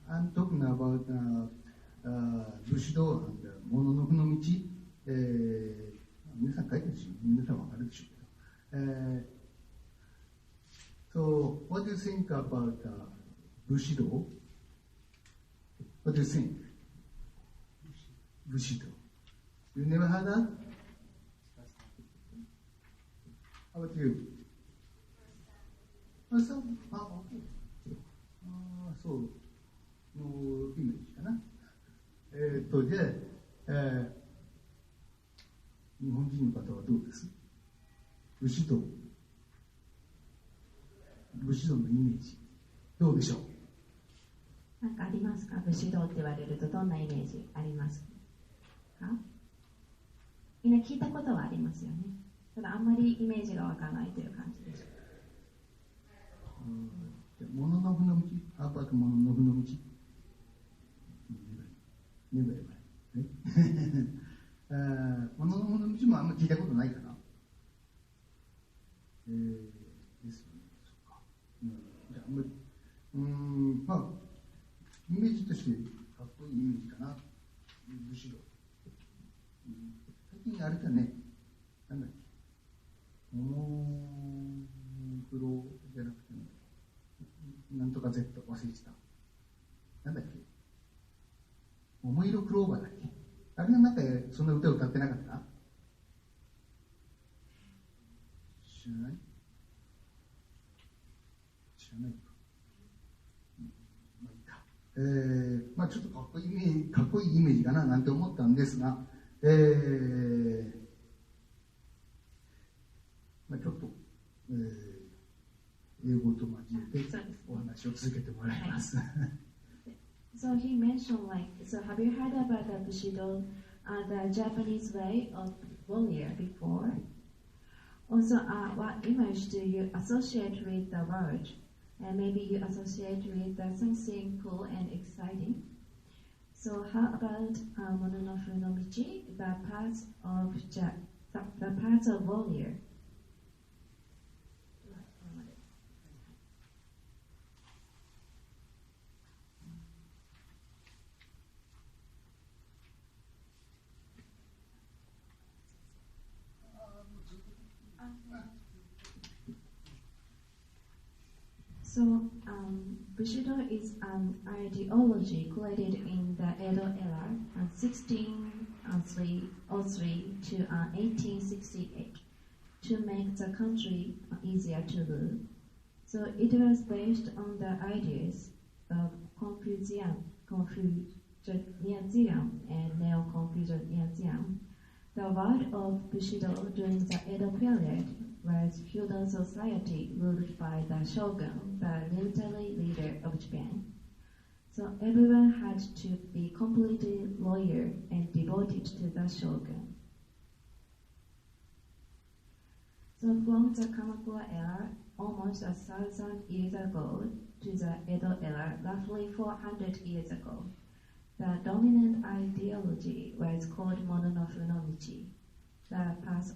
I'm talking about Bushido and Mononofynomichi の道。皆さん書いてるし、皆さんわかるでしょうけど。So, what do you think about Bushido? What do you think? Bushido. You never heard that? How about you? First time? Okay. そうのイメージかな。じゃあ、日本人の方はどうです？武士道のイメージどうでしょう？何かありますか？武士道って言われるとどんなイメージありますか？みんな聞いたことはありますよね。ただあんまりイメージが湧かないという感じです。もののふの道、アーパーともののふの道。ねばもののふの道もあんまり聞いたことないかな。ですよね。そっか。じゃああんまりまあイメージとしてかっこいいイメージかな。武士道。最近あれだね。なんだっけ。黒じゃなくてなんとか Z 忘れてた。なんだっけ。桃色クローバーだっけ。あれの中でそんな歌を歌ってなかった？知らない？知らないか。まあいいか。まあちょっとかっこいいイメージかななんて思ったんですが、まあちょっと、英語と交えてお話を続けてもらいます。So he mentioned so have you heard about the Bushido, the Japanese way of warrior before? Also, what image do you associate with the word? Maybe you associate with something cool and exciting. So how about Mononofynomichi, the parts of warrior? So, Bushido is an ideology created in the Edo era, 1603 to 1868, to make the country easier to rule. So, it was based on the ideas of Confucianism and Neo-Confucianism. The word of Bushido during the Edo period was feudal society ruled by the shogun, the military leader of Japan. So everyone had to be completely loyal and devoted to the shogun. So from the Kamakura era, almost 1,000 years ago, to the Edo era, roughly 400 years ago, the dominant ideology was called Mononofynomichi, the path